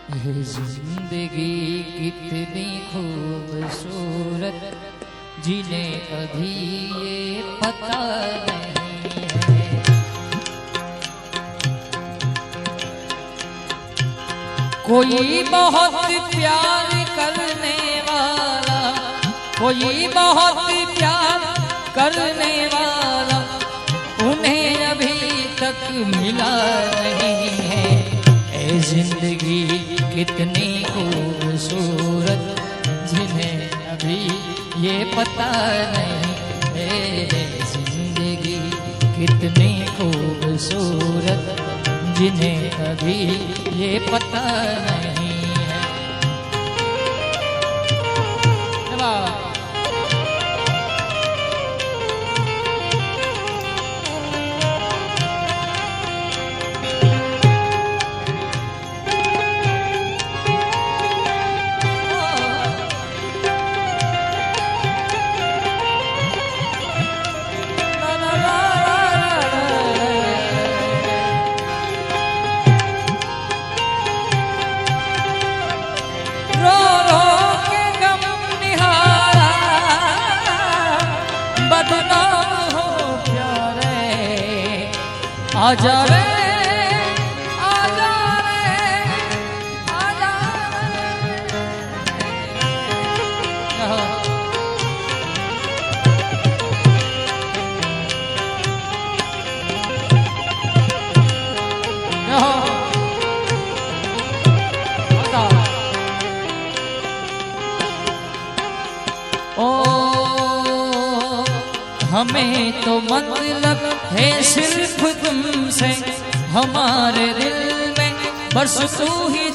जिंदगी कितनी खूबसूरत जिन्हें अभी ये पता नहीं है। कोई बहुत प्यार करने वाला, कोई बहुत प्यार करने वाला उन्हें अभी तक मिला नहीं है। ए जिंदगी कितनी खूबसूरत जिन्हें अभी ये पता नहीं है। जिंदगी कितनी खूबसूरत जिन्हें अभी ये पता नहीं है। आजा रे आजा रे आजा ओ हमें तो मतलब है सिर्फ तुमसे, हमारे दिल में बस तू ही